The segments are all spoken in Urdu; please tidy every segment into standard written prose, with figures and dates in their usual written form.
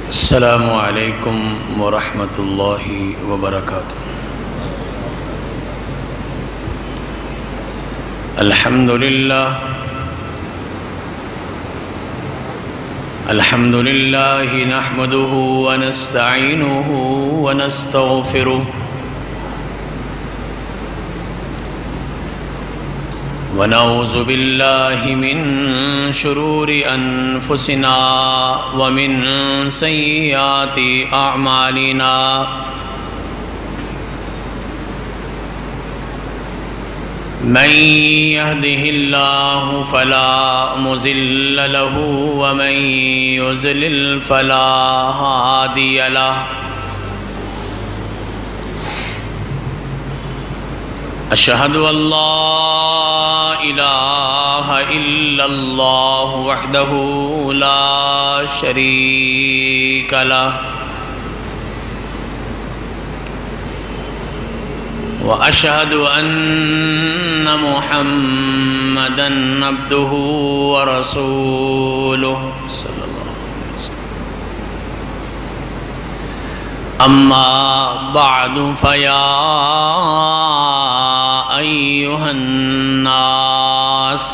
السلام علیکم ورحمۃ اللہ وبرکاتہ۔ الحمد للہ نحمده ونستعینه ونستغفره ونعوذ باللہ من شرور انفسنا ومن سیئات اعمالنا من يهده الله فلا مضل له ومن يضلل فلا هادي له أشهد أن لا إله إلا الله وحده لا شريك له وأشهد أن محمدًا عبده ورسوله صلى الله عليه وسلم. أما بعد فيا أيها الناس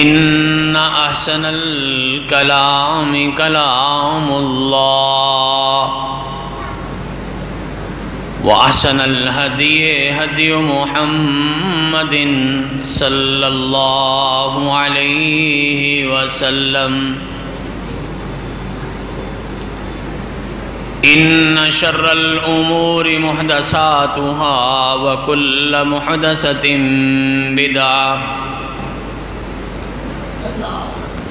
إن أحسن الكلام كلام الله وأحسن الهدي هدي محمد صلى الله عليه وسلم إن شر الأمور محدثاتها وكل محدثة بدعة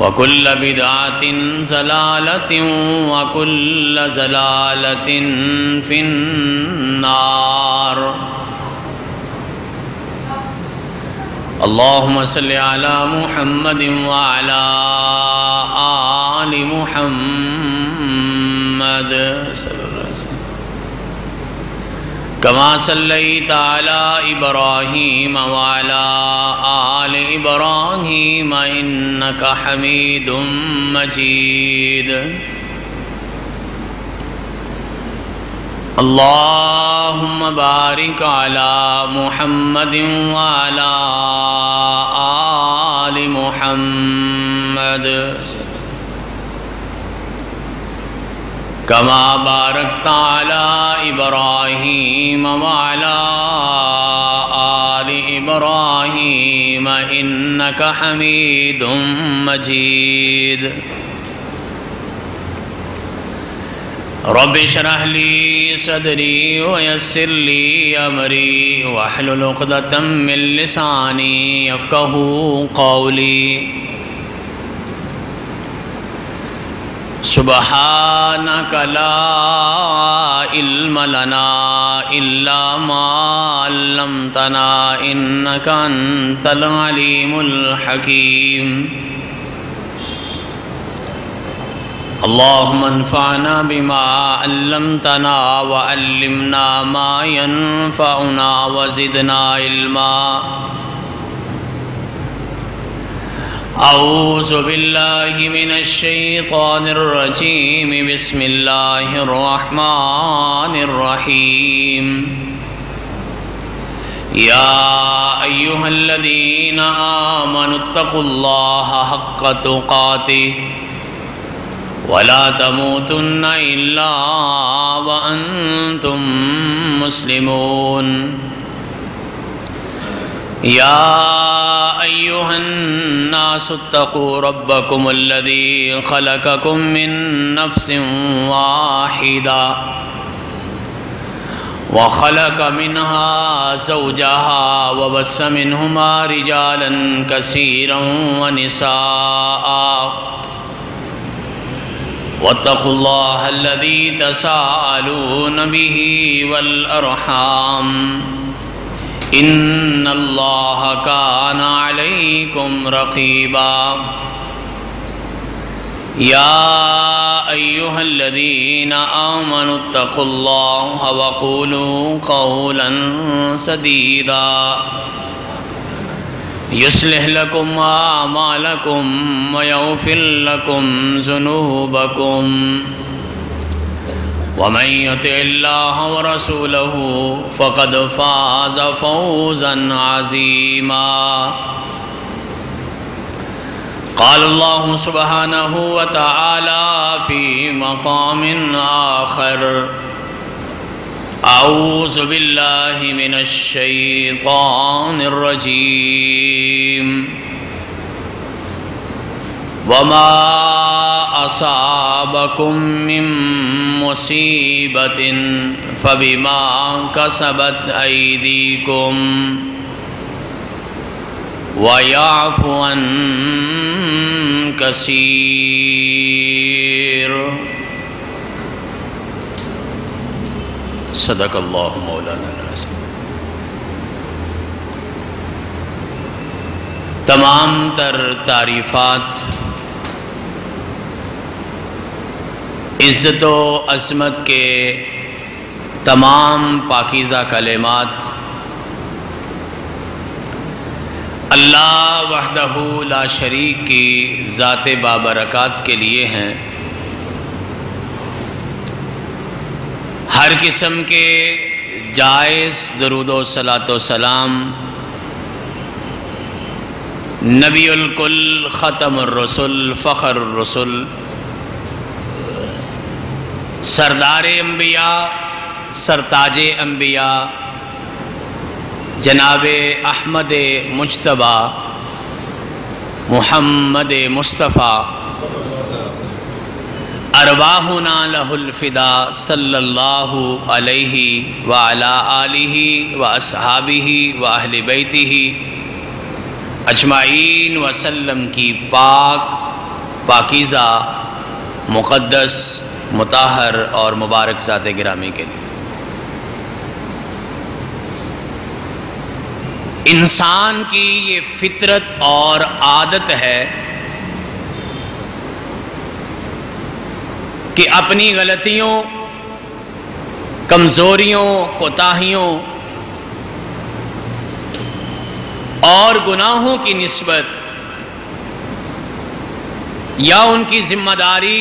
وكل بدعة ضلالة وكل ضلالة في النار. اللهم صل على محمد وعلى آل محمد صلى الله عليه وسلم كما صليت على إبراهيم وعلى آل إبراهيم إنك حميد مجيد. اللهم بارك على محمد وعلى آل محمد كما باركت على إبراهيم وعلى آل إبراهيم إنك حميد مجيد. رب اشرح لي صدري ويسر لي أمري واحلل عقدة من لساني يفقهوا قولي. سبحانك لا علم لنا إلا ما علمتنا إنك أنت العليم الحكيم. اللهم انفعنا بما علمتنا وعلمنا ما ينفعنا وزدنا علما. أعوذ بالله من الشيطان الرجيم. بسم الله الرحمن الرحيم. يا أيها الذين آمنوا اتقوا الله حق تقاته ولا تموتن إلا وأنتم مسلمون. يا أيها الناس اتقوا ربكم الذي خلقكم من نفس واحدة وخلق منها زوجها وبث منهما رجالا كثيرا ونساء واتقوا الله الذي تساءلون به والأرحام إن الله كان عليكم رقيبا. يا أيها الذين آمنوا اتقوا الله وقولوا قولا سديدا يصلح لكم أعمالكم ويغفر لكم ذنوبكم ومن يطع الله ورسوله فقد فاز فوزا عظيما. قال الله سبحانه وتعالى في مقام آخر: أعوذ بالله من الشيطان الرجيم. وما أصابكم من مصيبة فبما كسبت أيديكم ويعفو عن كثير. صدق اللہ مولانا العظیم. تمام تر تعریفات عزت و عظمت کے تمام پاکیزہ کلمات اللہ وحدہ لا شریک کی ذات بابرکات کے لیے ہیں. ہر قسم کے جائز درود و صلاۃ و سلام نبی الکل، ختم الرسل، فخر الرسل، سردار انبیاء، سرتاج انبیاء جناب احمد مجتبیٰ محمد مصطفیٰ ارواحنا لہ الفدا صلی اللہ علیہ وعلا آلہ واصحابہ واہل بیتہ اجمعین وسلم کی پاک، پاکیزہ، مقدس، مطہر اور مبارک ذات گرامی کے لیے. انسان کی یہ فطرت اور عادت ہے کہ اپنی غلطیوں، کمزوریوں، کوتاہیوں اور گناہوں کی نسبت یا ان کی ذمہ داری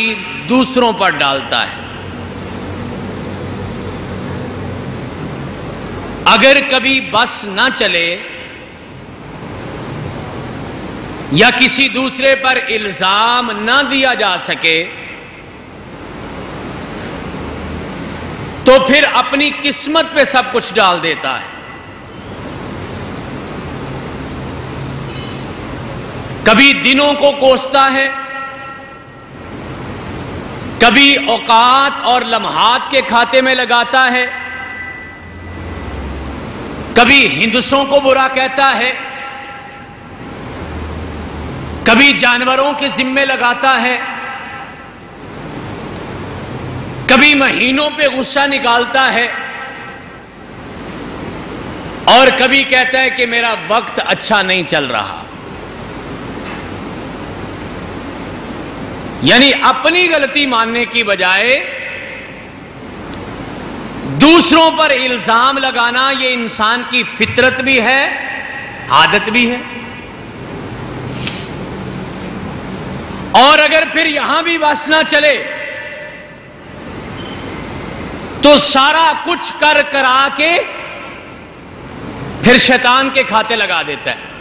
دوسروں پر ڈالتا ہے. اگر کبھی بس نہ چلے یا کسی دوسرے پر الزام نہ دیا جا سکے تو پھر اپنی قسمت پہ سب کچھ ڈال دیتا ہے. کبھی دنوں کو کوستا ہے، کبھی اوقات اور لمحات کے کھاتے میں لگاتا ہے، کبھی ہندسوں کو برا کہتا ہے، کبھی جانوروں کے ذمے لگاتا ہے، کبھی مہینوں پہ غصہ نکالتا ہے، اور کبھی کہتا ہے کہ میرا وقت اچھا نہیں چل رہا. یعنی اپنی غلطی ماننے کی بجائے دوسروں پر الزام لگانا یہ انسان کی فطرت بھی ہے، عادت بھی ہے. اور اگر پھر یہاں بھی بس نہ چلے تو سارا کچھ کر کرا کے پھر شیطان کے کھاتے لگا دیتا ہے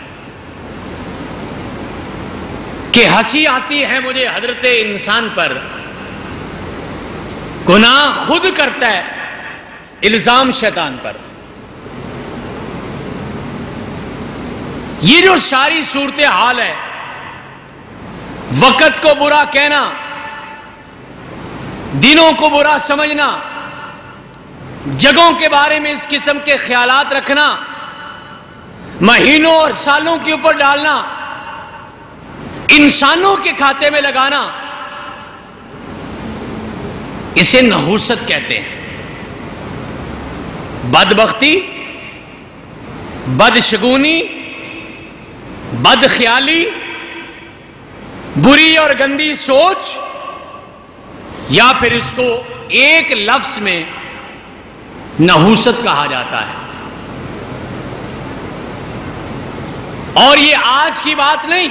کہ ہنسی آتی ہے مجھے حضرت انسان پر، گناہ خود کرتا ہے، الزام شیطان پر. یہ جو ساری صورتحال ہے، وقت کو برا کہنا، دنوں کو برا سمجھنا، جگہوں کے بارے میں اس قسم کے خیالات رکھنا، مہینوں اور سالوں کے اوپر ڈالنا، انسانوں کے کھاتے میں لگانا، اسے نحوست کہتے ہیں. بدبختی، بدشگونی، بدخیالی، بری اور گندی سوچ، یا پھر اس کو ایک لفظ میں نحوست کہا جاتا ہے. اور یہ آج کی بات نہیں،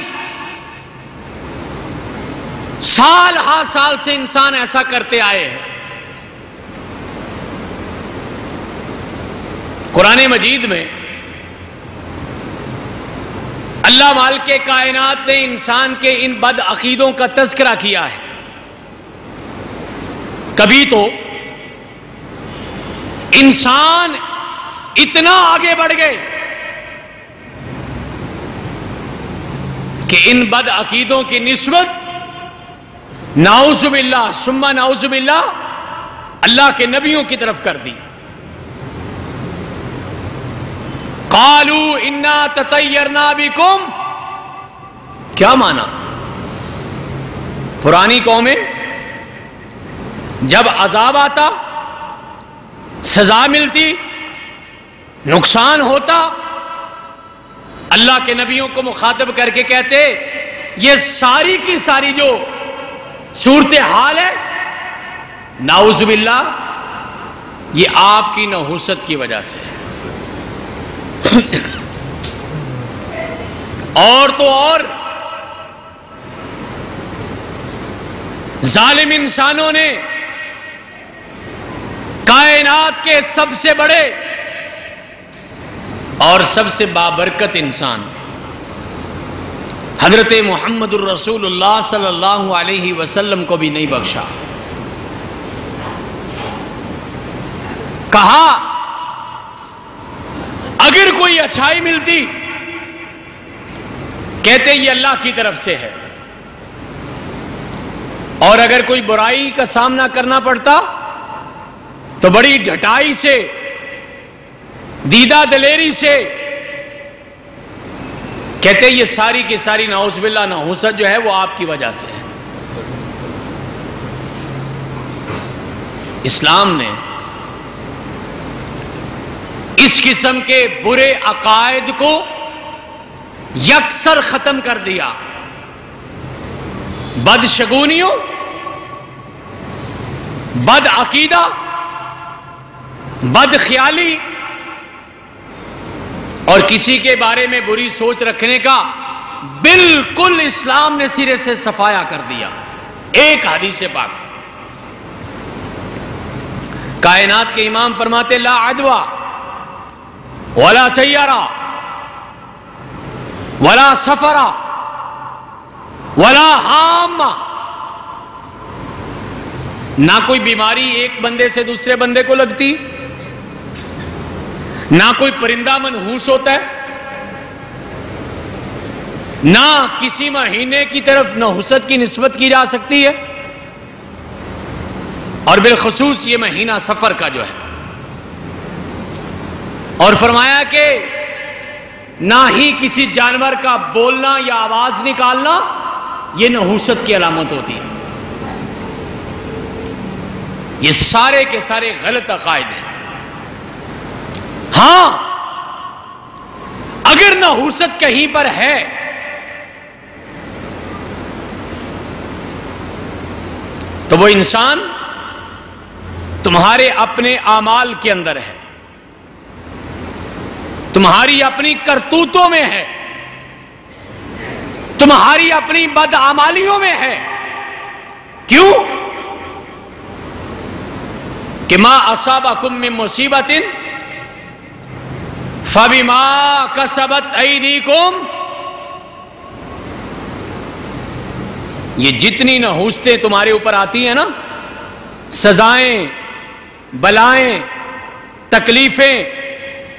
سال ہا سال سے انسان ایسا کرتے آئے ہیں۔ قرآن مجید میں اللہ مالک کائنات نے انسان کے ان بد عقیدوں کا تذکرہ کیا ہے۔ کبھی تو انسان اتنا آگے بڑھ گئے کہ ان بد عقیدوں کی نسبت نعوذ باللہ ثم نعوذ باللہ اللہ کے نبیوں کی طرف کر دی۔ قالوا انا تطیرنا بکم، کیا مانا؟ پرانی قومیں جب عذاب آتا، سزا ملتی، نقصان ہوتا، اللہ کے نبیوں کو مخاطب کر کے کہتے یہ ساری کی ساری جو صورتحال ہے نعوذ باللہ یہ آپ کی نحوست کی وجہ سے ہے۔ اور تو اور ظالم انسانوں نے کائنات کے سب سے بڑے اور سب سے بابرکت انسان حضرت محمد الرسول اللہ صلی اللہ علیہ وسلم کو بھی نہیں بخشا۔ کہا اگر کوئی اچھائی ملتی کہتے یہ اللہ کی طرف سے ہے، اور اگر کوئی برائی کا سامنا کرنا پڑتا تو بڑی ڈھٹائی سے، دیدہ دلیری سے کہتے یہ ساری کی ساری نعوذ باللہ نحوست جو ہے وہ آپ کی وجہ سے ہے۔ اسلام نے اس قسم کے برے عقائد کو یکسر ختم کر دیا۔ بدشگونیوں، بد عقیدہ، بد خیالی اور کسی کے بارے میں بری سوچ رکھنے کا بالکل اسلام نے سرے سے صفایا کر دیا۔ ایک حدیث پاک کائنات کے امام فرماتے لا عدوہ ولا طیرہ ولا سفرہ ولا حامہ، نہ کوئی بیماری ایک بندے سے دوسرے بندے کو لگتی، نہ کوئی پرندہ منحوس ہوتا ہے، نہ کسی مہینے کی طرف نحوست کی نسبت کی جا سکتی ہے، اور بالخصوص یہ مہینہ سفر کا جو ہے۔ اور فرمایا کہ نہ ہی کسی جانور کا بولنا یا آواز نکالنا یہ نحوست کی علامت ہوتی ہے۔ یہ سارے کے سارے غلط عقائد ہیں۔ ہاں اگر نحوست کہیں پر ہے تو وہ انسان تمہارے اپنے اعمال کے اندر ہے، تمہاری اپنی کرتوتوں میں ہے، تمہاری اپنی بدعمالیوں میں ہے۔ کیوں؟ کہ ما اصابکم من مصیبت فبما کسبت ایدیکم، یہ جتنی نحوستیں تمہارے اوپر آتی ہیں نا، سزائیں، بلائیں، تکلیفیں،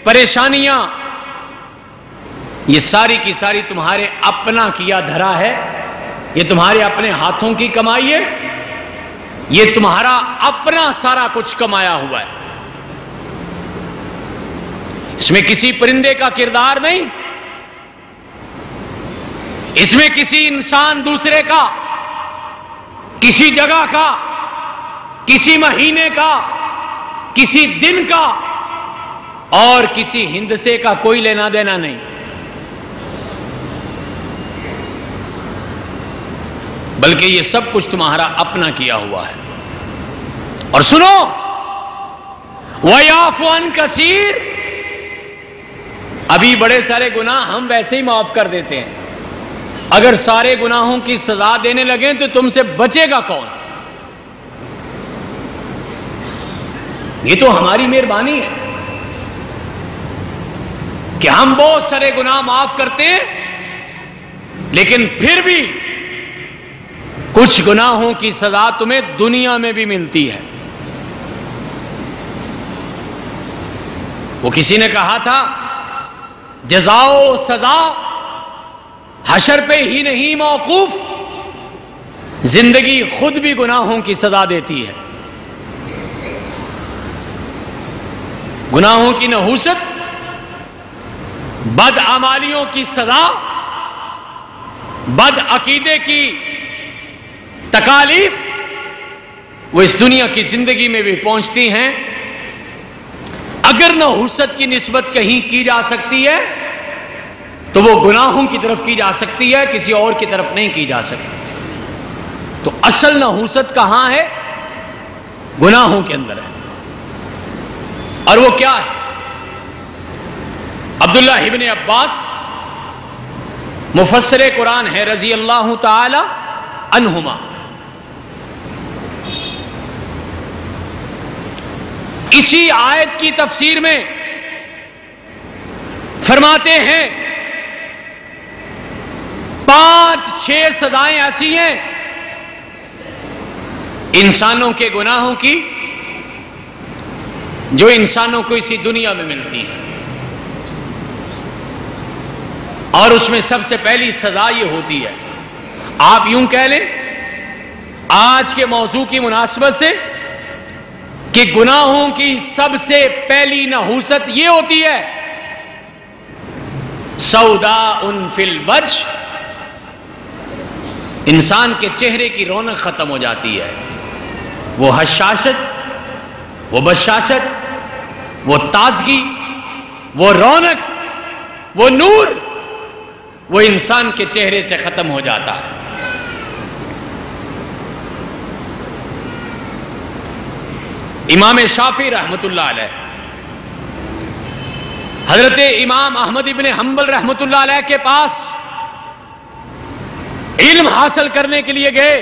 پریشانیاں، یہ ساری کی ساری تمہارے اپنا کیا دھرا ہے، یہ تمہارے اپنے ہاتھوں کی کمائی ہے، یہ تمہارا اپنا سارا کچھ کمایا ہوا ہے۔ اس میں کسی پرندے کا کردار نہیں، اس میں کسی انسان دوسرے کا، کسی جگہ کا، کسی مہینے کا، کسی دن کا اور کسی ہندسے کا کوئی لینا دینا نہیں، بلکہ یہ سب کچھ تمہارا اپنا کیا ہوا ہے۔ اور سنو وَيَعْفُ عَنْ كَثِيرٍ، ابھی بڑے سارے گناہ ہم ویسے ہی معاف کر دیتے ہیں، اگر سارے گناہوں کی سزا دینے لگیں تو تم سے بچے گا کون؟ یہ تو ہماری مہربانی ہے کہ ہم بہت سارے گناہ معاف کرتے ہیں، لیکن پھر بھی کچھ گناہوں کی سزا تمہیں دنیا میں بھی ملتی ہے۔ وہ کسی نے کہا تھا جزا و سزا حشر پہ ہی نہیں موقوف، زندگی خود بھی گناہوں کی سزا دیتی ہے۔ گناہوں کی نحوست، بدعمالیوں کی سزا، بد عقیدے کی تکالیف وہ اس دنیا کی زندگی میں بھی پہنچتی ہیں۔ اگر نحوست کی نسبت کہیں کی جا سکتی ہے تو وہ گناہوں کی طرف کی جا سکتی ہے، کسی اور کی طرف نہیں کی جا سکتی۔ تو اصل نحوست کہاں ہے؟ گناہوں کے اندر ہے۔ اور وہ کیا ہے؟ عبداللہ ابن عباس مفسر قرآن ہے رضی اللہ تعالی عنہما، اسی آیت کی تفسیر میں فرماتے ہیں 5-6 سزائیں ایسی ہیں انسانوں کے گناہوں کی جو انسانوں کو اسی دنیا میں ملتی ہیں، اور اس میں سب سے پہلی سزا یہ ہوتی ہے، آپ یوں کہہ لیں آج کے موضوع کی مناسبت سے کہ گناہوں کی سب سے پہلی نحوست یہ ہوتی ہے سوداء فی الوجہ، انسان کے چہرے کی رونق ختم ہو جاتی ہے۔ وہ حشاشت، وہ بشاشت، وہ تازگی، وہ رونق، وہ نور، وہ انسان کے چہرے سے ختم ہو جاتا ہے۔ امام شافعی رحمت اللہ علیہ حضرت امام احمد ابن حنبل رحمت اللہ علیہ کے پاس علم حاصل کرنے کے لیے گئے،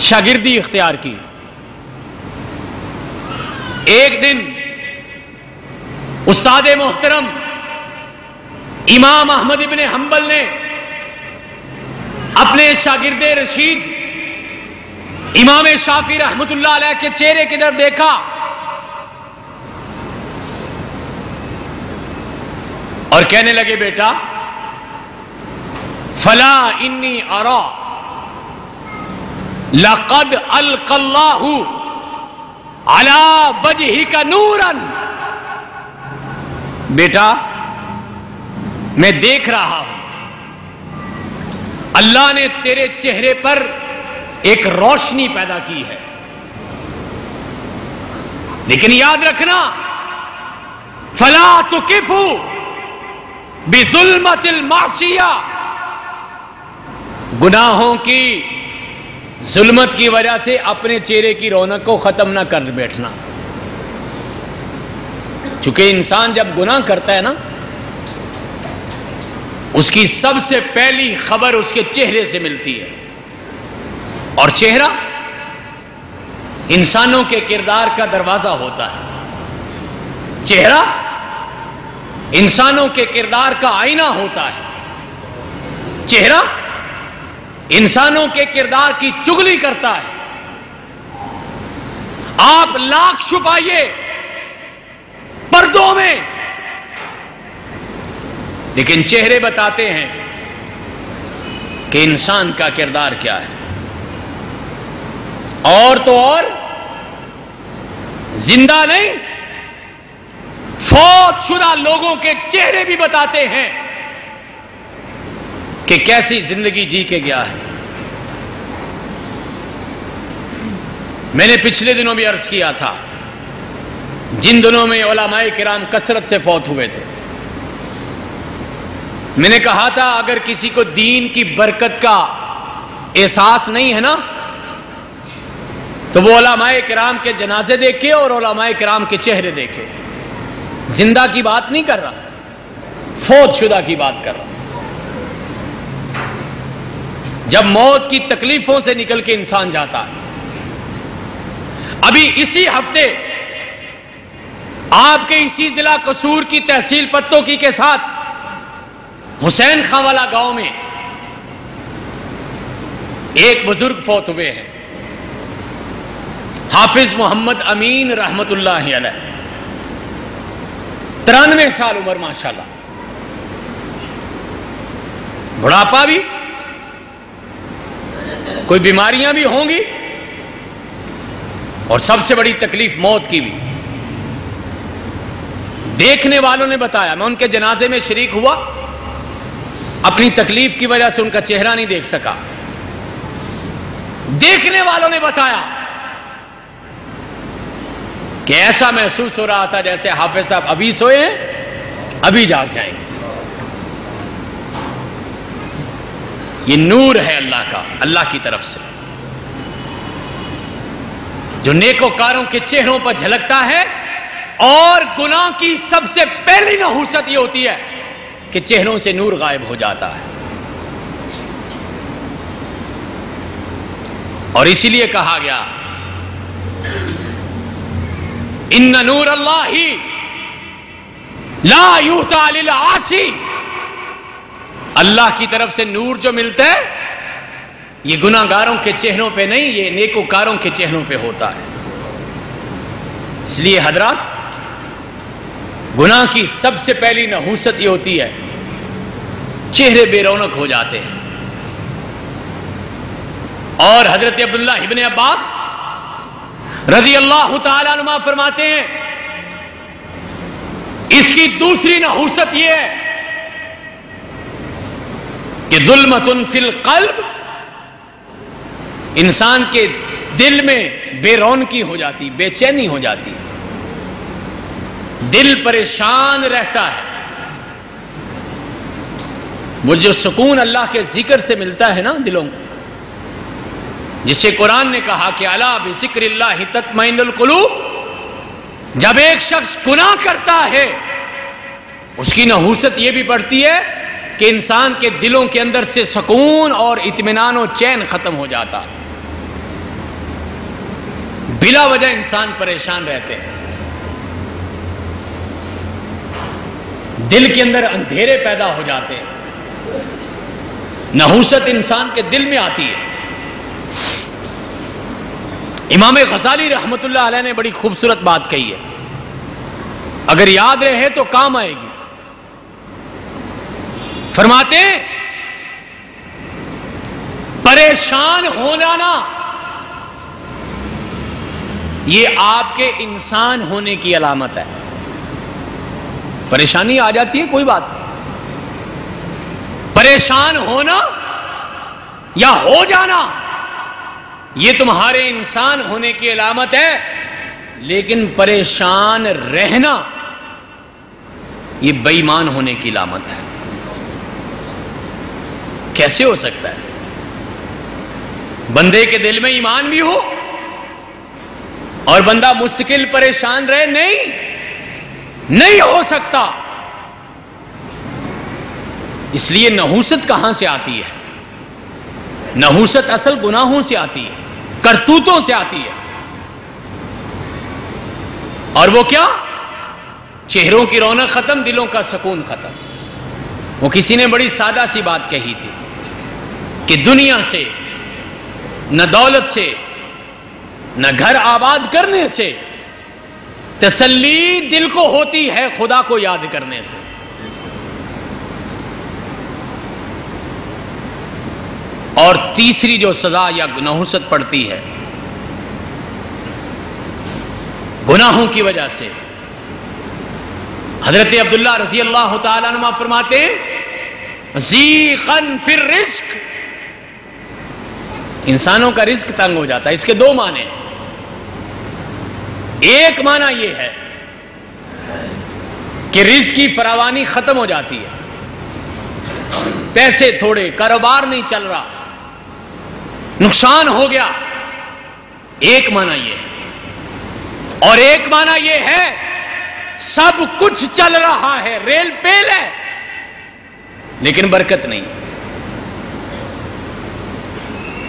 شاگردی اختیار کی۔ ایک دن استاد محترم امام احمد ابن حنبل نے اپنے شاگرد رشید امام شافعی رحمت اللہ علیہ کے چہرے کی طرف دیکھا اور کہنے لگے بیٹا فلا انی ارا لقد القى اللہ علی وجہک نورا، بیٹا میں دیکھ رہا ہوں اللہ نے تیرے چہرے پر ایک روشنی پیدا کی ہے، لیکن یاد رکھنا فلا تکفوا بظلمۃ المعصیہ، گناہوں کی ظلمت کی وجہ سے اپنے چہرے کی رونق کو ختم نہ کر بیٹھنا۔ چونکہ انسان جب گناہ کرتا ہے نا، اس کی سب سے پہلی خبر اس کے چہرے سے ملتی ہے، اور چہرہ انسانوں کے کردار کا دروازہ ہوتا ہے، چہرہ انسانوں کے کردار کا آئینہ ہوتا ہے، چہرہ انسانوں کے کردار کی چغلی کرتا ہے۔ آپ لاکھ چھپائیے پردوں میں، لیکن چہرے بتاتے ہیں کہ انسان کا کردار کیا ہے۔ اور تو اور زندہ نہیں، فوت شدہ لوگوں کے چہرے بھی بتاتے ہیں کہ کیسی زندگی جی کے گیا ہے۔ میں نے پچھلے دنوں بھی عرض کیا تھا، جن دنوں میں علماء کرام کثرت سے فوت ہوئے تھے، میں نے کہا تھا اگر کسی کو دین کی برکت کا احساس نہیں ہے نا، تو وہ علماء کرام کے جنازے دیکھے اور علماء کرام کے چہرے دیکھے۔ زندہ کی بات نہیں کر رہا، فوت شدہ کی بات کر رہا. جب موت کی تکلیفوں سے نکل کے انسان جاتا ہے. ابھی اسی ہفتے آپ کے اسی ضلع قصور کی تحصیل پتو کی کے ساتھ حسین خان والا گاؤں میں ایک بزرگ فوت ہوئے ہیں، حافظ محمد امین رحمت اللہ علیہ، 93 سال عمر، ماشاءاللہ. بڑھاپا بھی، کوئی بیماریاں بھی ہوں گی، اور سب سے بڑی تکلیف موت کی بھی. دیکھنے والوں نے بتایا، میں ان کے جنازے میں شریک ہوا، اپنی تکلیف کی وجہ سے ان کا چہرہ نہیں دیکھ سکا. دیکھنے والوں نے بتایا کہ ایسا محسوس ہو رہا تھا جیسے حافظ صاحب ابھی سوئے ہیں، ابھی جاگ جائیں گے. یہ نور ہے اللہ کا، اللہ کی طرف سے، جو نیکوکاروں کے چہروں پر جھلکتا ہے. اور گناہ کی سب سے پہلی نحوست یہ ہوتی ہے کہ چہروں سے نور غائب ہو جاتا ہے. اور اسی لیے کہا گیا ان نور اللہ لا یؤتی للعاصی، اللہ کی طرف سے نور جو ملتا ہے یہ گناہ گاروں کے چہروں پہ نہیں، یہ نیکوکاروں کے چہروں پہ ہوتا ہے. اس لیے حضرات، گناہ کی سب سے پہلی نحوست یہ ہوتی ہے چہرے بے رونق ہو جاتے ہیں. اور حضرت عبداللہ ابن عباس رضی اللہ تعالی عنہ فرماتے ہیں اس کی دوسری نحوست یہ ہے کہ ظلمۃ فی القلب، انسان کے دل میں بے رونقی ہو جاتی، بے چینی ہو جاتی، دل پریشان رہتا ہے. وہ جو سکون اللہ کے ذکر سے ملتا ہے نا دلوں کو، جسے قرآن نے کہا کہ الا بذکر اللہ تطمئن القلوب، جب ایک شخص گناہ کرتا ہے اس کی نحوست یہ بھی پڑتی ہے کہ انسان کے دلوں کے اندر سے سکون اور اطمینان و چین ختم ہو جاتا، بلا وجہ انسان پریشان رہتے ہیں، دل کے اندر اندھیرے پیدا ہو جاتے ہیں. نحوست انسان کے دل میں آتی ہے. امام غزالی رحمت اللہ علیہ نے بڑی خوبصورت بات کہی ہے، اگر یاد رہے تو کام آئے گی. فرماتے ہیں پریشان ہو جانا یہ آپ کے انسان ہونے کی علامت ہے. پریشانی آ جاتی ہے، کوئی بات نہیں، پریشان ہونا یا ہو جانا یہ تمہارے انسان ہونے کی علامت ہے. لیکن پریشان رہنا یہ بے ایمان ہونے کی علامت ہے. کیسے ہو سکتا ہے؟ بندے کے دل میں ایمان بھی ہو اور بندہ مستقل پریشان رہے؟ نہیں ہو سکتا. اس لیے نحوست کہاں سے آتی ہے؟ نحوست اصل گناہوں سے آتی ہے، کرتوتوں سے آتی ہے. اور وہ کیا؟ چہروں کی رونق ختم، دلوں کا سکون ختم. وہ کسی نے بڑی سادہ سی بات کہی تھی کہ دنیا سے، نہ دولت سے، نہ گھر آباد کرنے سے تسلی دل کو ہوتی ہے خدا کو یاد کرنے سے. اور تیسری جو سزا یا نحوست پڑتی ہے گناہوں کی وجہ سے، حضرت عبداللہ رضی اللہ تعالیٰ عنہ فرماتے ہیں ضیقاً فی الرزق، انسانوں کا رزق تنگ ہو جاتا ہے. اس کے دو معنی ہیں. ایک معنی یہ ہے کہ رزق کی فراوانی ختم ہو جاتی ہے، پیسے تھوڑے، کاروبار نہیں چل رہا، نقصان ہو گیا. ایک معنی یہ ہے. اور ایک معنی یہ ہے سب کچھ چل رہا ہے، ریل پیل ہے، لیکن برکت نہیں،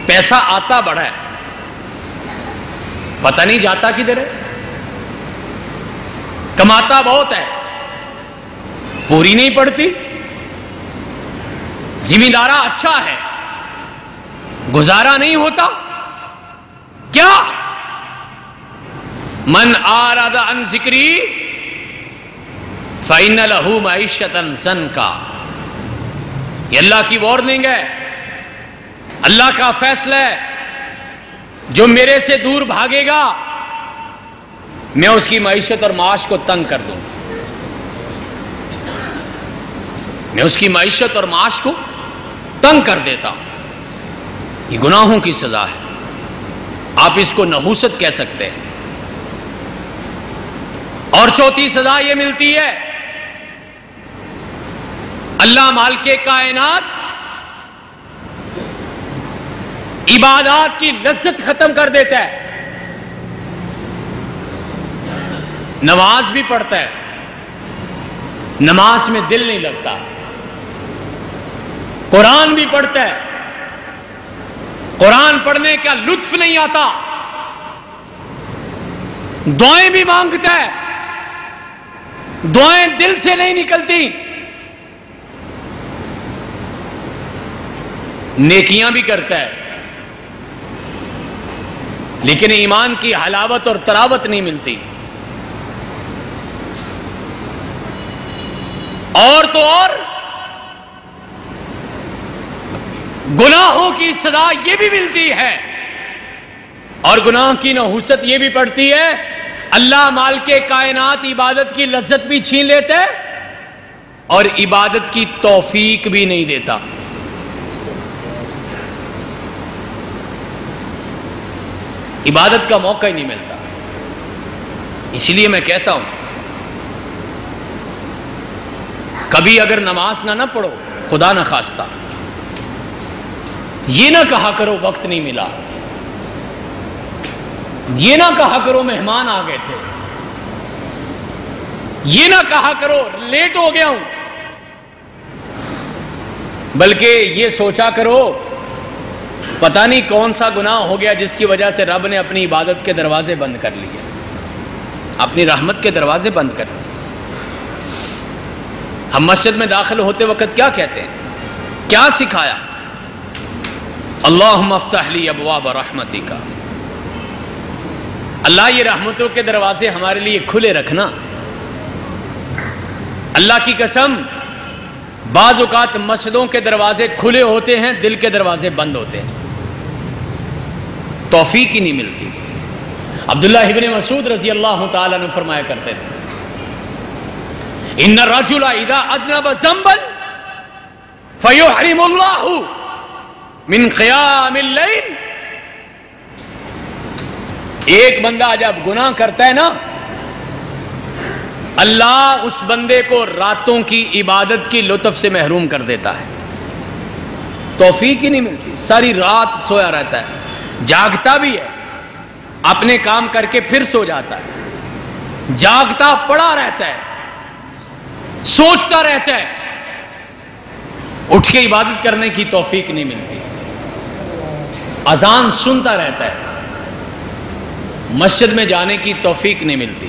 پیسہ آتا بڑا ہے، پتہ نہیں جاتا کدھر ہے، کماتا بہت ہے، پوری نہیں پڑتی، زمیندارہ اچھا ہے، گزارا نہیں ہوتا، کیا؟ من آراد عن ذکری فإن لہ معیشۃ ضنکا، یہ اللہ کی وارننگ ہے، اللہ کا فیصلہ ہے، جو میرے سے دور بھاگے گا میں اس کی معیشت اور معاش کو تنگ کر دوں، میں اس کی معیشت اور معاش کو تنگ کر دیتا ہوں۔ یہ گناہوں کی سزا ہے، آپ اس کو نحوست کہہ سکتے ہیں۔ اور چوتھی سزا یہ ملتی ہے، اللہ مالک کائنات عبادات کی لذت ختم کر دیتا ہے۔ نماز بھی پڑھتا ہے، نماز میں دل نہیں لگتا، قرآن بھی پڑھتا ہے، قرآن پڑھنے کا لطف نہیں آتا، دعائیں بھی مانگتا ہے، دعائیں دل سے نہیں نکلتی، نیکیاں بھی کرتا ہے، لیکن ایمان کی حلاوت اور تراوت نہیں ملتی۔ اور تو اور گناہوں کی سزا یہ بھی ملتی ہے، اور گناہ کی نحوست یہ بھی پڑتی ہے، اللہ مالک کائنات عبادت کی لذت بھی چھین لیتا ہے اور عبادت کی توفیق بھی نہیں دیتا۔ عبادت کا موقع ہی نہیں ملتا۔ اس لیے میں کہتا ہوں، کبھی اگر نماز نہ پڑھو، خدا نہ خواستہ، یہ نہ کہا کرو وقت نہیں ملا، یہ نہ کہا کرو مہمان آ گئے تھے، یہ نہ کہا کرو لیٹ ہو گیا ہوں، بلکہ یہ سوچا کرو پتہ نہیں کون سا گناہ ہو گیا جس کی وجہ سے رب نے اپنی عبادت کے دروازے بند کر لیے، اپنی رحمت کے دروازے بند کر لیے۔ ہم مسجد میں داخل ہوتے وقت کیا کہتے ہیں؟ کیا سکھایا؟ اللہم افتح لی ابواب رحمتک، اللہ یہ رحمتوں کے دروازے ہمارے لیے کھلے رکھنا۔ اللہ کی قسم، بعض اوقات مسجدوں کے دروازے کھلے ہوتے ہیں، دل کے دروازے بند ہوتے ہیں، توفیق ہی نہیں ملتی۔ عبداللہ ابن مسعود رضی اللہ تعالیٰ عنہ فرمایا کرتے تھے، ان الرجل اذا اذنب ذنبا فیحرم اللہ من قیام اللیل، ایک بندہ جب گناہ کرتا ہے نا، اللہ اس بندے کو راتوں کی عبادت کی لطف سے محروم کر دیتا ہے، توفیق ہی نہیں ملتی، ساری رات سویا رہتا ہے، جاگتا بھی ہے، اپنے کام کر کے پھر سو جاتا ہے، جاگتا پڑا رہتا ہے، سوچتا رہتا ہے، اٹھ کے عبادت کرنے کی توفیق نہیں ملتی، اذان سنتا رہتا ہے، مسجد میں جانے کی توفیق نہیں ملتی۔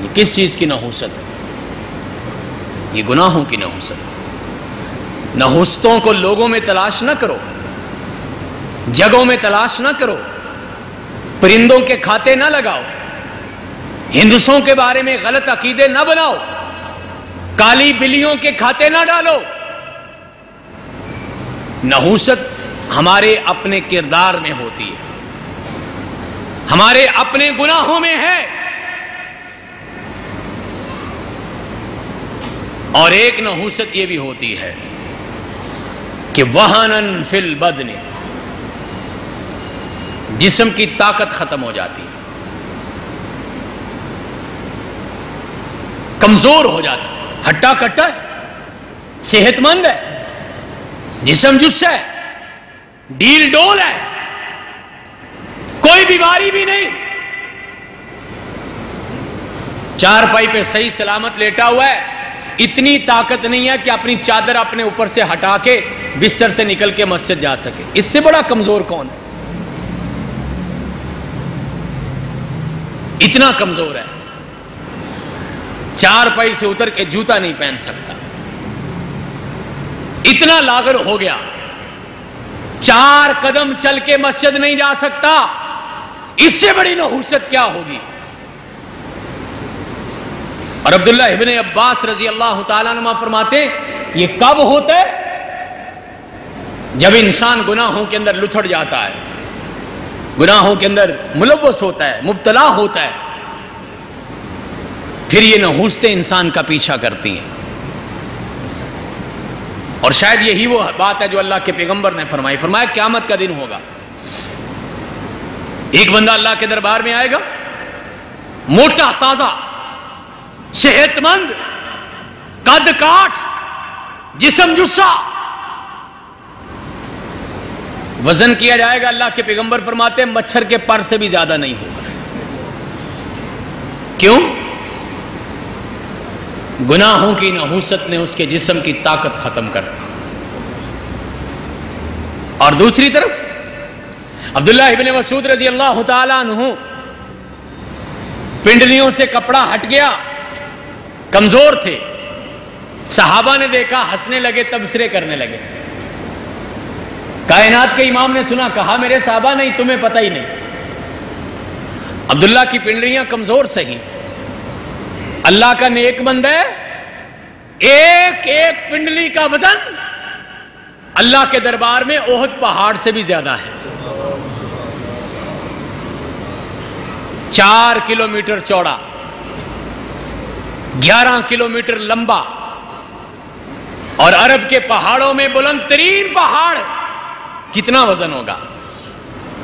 یہ کس چیز کی نحوست ہے؟ یہ گناہوں کی نحوست ہے۔ نحوستوں کو لوگوں میں تلاش نہ کرو، جگہوں میں تلاش نہ کرو، پرندوں کے کھاتے نہ لگاؤ، ہندسوں کے بارے میں غلط عقیدے نہ بناؤ، کالی بلیوں کے کھاتے نہ ڈالو۔ نحوست ہمارے اپنے کردار میں ہوتی ہے، ہمارے اپنے گناہوں میں ہے۔ اور ایک نحوست یہ بھی ہوتی ہے کہ وہنن فی البدن، جسم کی طاقت ختم ہو جاتی ہے، کمزور ہو جاتا ہے، ہٹا کٹا ہے، صحت مند ہے، جسم جسا ہے، ڈیل ڈول ہے، کوئی بیماری بھی نہیں، چارپائی پہ صحیح سلامت لیٹا ہوا ہے، اتنی طاقت نہیں ہے کہ اپنی چادر اپنے اوپر سے ہٹا کے بستر سے نکل کے مسجد جا سکے. اس سے بڑا کمزور کون ہے؟ اتنا کمزور ہے، چارپائی سے اتر کے جوتا نہیں پہن سکتا، اتنا لاغر ہو گیا، 4 قدم چل کے مسجد نہیں جا سکتا. اس سے بڑی نحوست کیا ہوگی؟ اور عبداللہ ابن عباس رضی اللہ تعالیٰ عنہ فرماتے یہ کب ہوتا ہے؟ جب انسان گناہوں کے اندر لتھڑ جاتا ہے، گناہوں کے اندر ملوث ہوتا ہے، مبتلا ہوتا ہے، پھر یہ نحوستیں انسان کا پیچھا کرتی ہیں. اور شاید یہی وہ بات ہے جو اللہ کے پیغمبر نے فرمایا قیامت کا دن ہوگا، ایک بندہ اللہ کے دربار میں آئے گا، موٹا تازہ صحت مند، قد کاٹ، جسم جسا، وزن کیا جائے گا، اللہ کے پیغمبر فرماتے ہیں مچھر کے پر سے بھی زیادہ نہیں ہوگا. کیوں؟ گناہوں کی نحوست نے اس کے جسم کی طاقت ختم کر دی. اور دوسری طرف عبداللہ ابن مسعود رضی اللہ تعالی عنہ، پنڈلیوں سے کپڑا ہٹ گیا، کمزور تھے، صحابہ نے دیکھا، ہنسنے لگے، تبصرے کرنے لگے. کائنات کے امام نے سنا، کہا میرے صحابہ نہیں، تمہیں پتہ ہی نہیں. عبداللہ کی پنڈلیاں کمزور سہی، اللہ کا نیک بندہ ہے، ایک ایک پنڈلی کا وزن اللہ کے دربار میں احد پہاڑ سے بھی زیادہ ہے. 4 کلومیٹر چوڑا، 11 کلومیٹر لمبا، اور عرب کے پہاڑوں میں بلند ترین پہاڑ، کتنا وزن ہوگا؟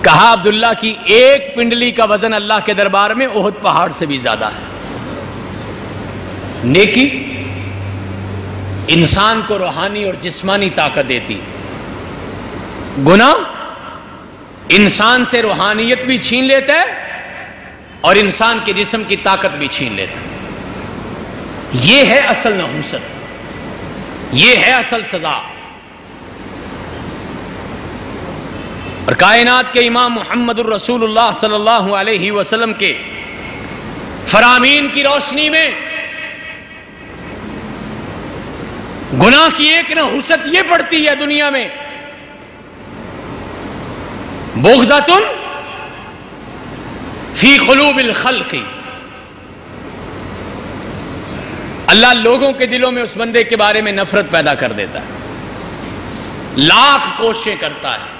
کہا عبداللہ کی ایک پنڈلی کا وزن اللہ کے دربار میں احد پہاڑ سے بھی زیادہ ہے. نیکی انسان کو روحانی اور جسمانی طاقت دیتی، گناہ انسان سے روحانیت بھی چھین لیتا ہے اور انسان کے جسم کی طاقت بھی چھین لیتا ہے. یہ ہے اصل نحوست، یہ ہے اصل سزا. اور کائنات کے امام محمد الرسول اللہ صلی اللہ علیہ وسلم کے فرامین کی روشنی میں گناہ کی ایک نحوست یہ پڑتی ہے دنیا میں، بغضۃ فی قلوب الخلق. اللہ لوگوں کے دلوں میں اس بندے کے بارے میں نفرت پیدا کر دیتا ہے، لاکھ کوششیں کرتا ہے،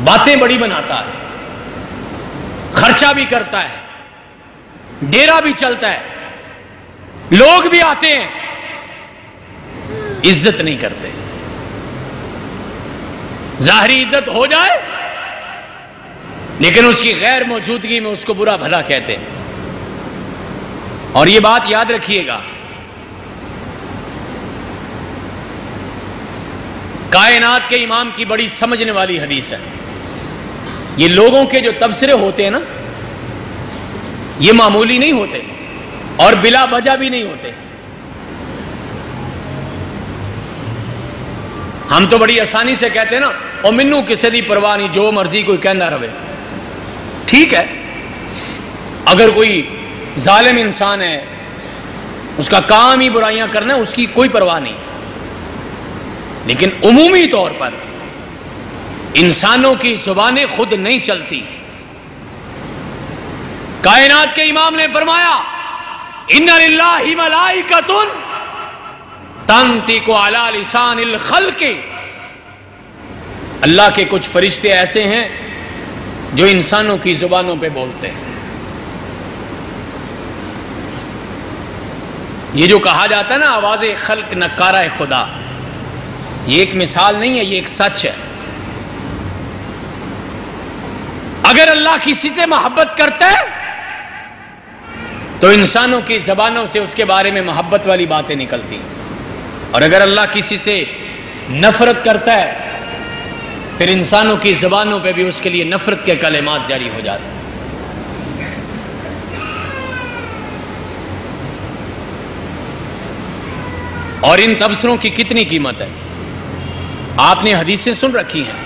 باتیں بڑی بناتا ہے، خرچہ بھی کرتا ہے، ڈیرا بھی چلتا ہے، لوگ بھی آتے ہیں، عزت نہیں کرتے. ظاہری عزت ہو جائے لیکن اس کی غیر موجودگی میں اس کو برا بھلا کہتے ہیں. اور یہ بات یاد رکھیے گا، کائنات کے امام کی بڑی سمجھنے والی حدیث ہے. یہ لوگوں کے جو تبصرے ہوتے ہیں نا، یہ معمولی نہیں ہوتے اور بلا وجہ بھی نہیں ہوتے. ہم تو بڑی آسانی سے کہتے ہیں نا، او منو کسی دی پرواہ نہیں، جو مرضی کوئی کہنا رہے. ٹھیک ہے، اگر کوئی ظالم انسان ہے، اس کا کام ہی برائیاں کرنا ہے، اس کی کوئی پرواہ نہیں. لیکن عمومی طور پر انسانوں کی زبانیں خود نہیں چلتی. کائنات کے امام نے فرمایا ان للہ ملائکۃ تنطق علی لسان الخلق. اللہ کے کچھ فرشتے ایسے ہیں جو انسانوں کی زبانوں پہ بولتے ہیں. یہ جو کہا جاتا ہے نا آواز خلق نکارہ خدا، یہ ایک مثال نہیں ہے، یہ ایک سچ ہے. اگر اللہ کسی سے محبت کرتا ہے تو انسانوں کی زبانوں سے اس کے بارے میں محبت والی باتیں نکلتی ہیں، اور اگر اللہ کسی سے نفرت کرتا ہے پھر انسانوں کی زبانوں پہ بھی اس کے لیے نفرت کے کلمات جاری ہو جاتے ہیں. اور ان تبصروں کی کتنی قیمت ہے؟ آپ نے حدیثیں سن رکھی ہیں،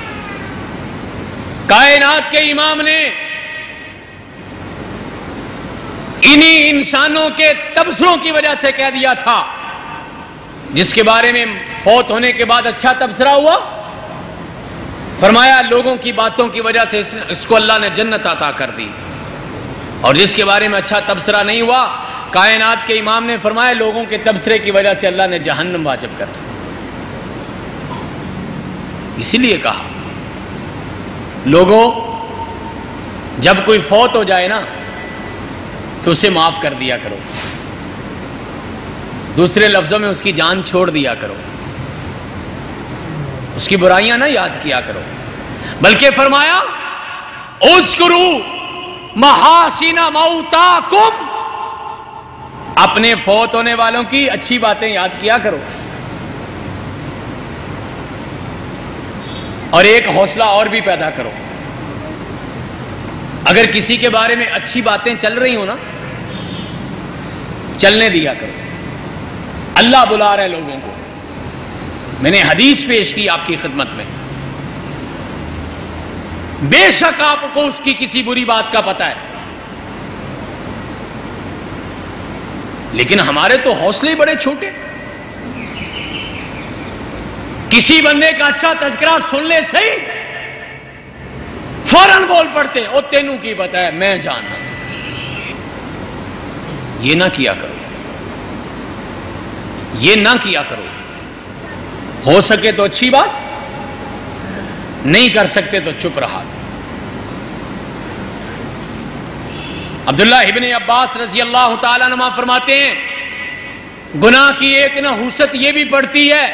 کائنات کے امام نے انہی انسانوں کے تبصروں کی وجہ سے کہہ دیا تھا، جس کے بارے میں فوت ہونے کے بعد اچھا تبصرہ ہوا، فرمایا لوگوں کی باتوں کی وجہ سے اس کو اللہ نے جنت عطا کر دی، اور جس کے بارے میں اچھا تبصرہ نہیں ہوا، کائنات کے امام نے فرمایا لوگوں کے تبصرے کی وجہ سے اللہ نے جہنم واجب کر دی۔ اسی لیے کہا لوگوں، جب کوئی فوت ہو جائے نا تو اسے معاف کر دیا کرو، دوسرے لفظوں میں اس کی جان چھوڑ دیا کرو، اس کی برائیاں نہ یاد کیا کرو، بلکہ فرمایا اذکروا محاسن موتاکم، اپنے فوت ہونے والوں کی اچھی باتیں یاد کیا کرو۔ اور ایک حوصلہ اور بھی پیدا کرو، اگر کسی کے بارے میں اچھی باتیں چل رہی ہوں نا، چلنے دیا کرو، اللہ بلا رہے لوگوں کو۔ میں نے حدیث پیش کی آپ کی خدمت میں، بے شک آپ کو اس کی کسی بری بات کا پتہ ہے، لیکن ہمارے تو حوصلے بڑے چھوٹے، کسی بندے کا اچھا تذکرہ سن لے صحیح فوراً بول پڑتے او تینوں کی پتہ ہے میں جاننا۔ یہ نہ کیا کرو، یہ نہ کیا کرو، ہو سکے تو اچھی بات، نہیں کر سکتے تو چپ رہا۔ عبداللہ ابن عباس رضی اللہ تعالیٰ عنہ فرماتے ہیں گناہ کی ایک نحوست یہ بھی پڑتی ہے،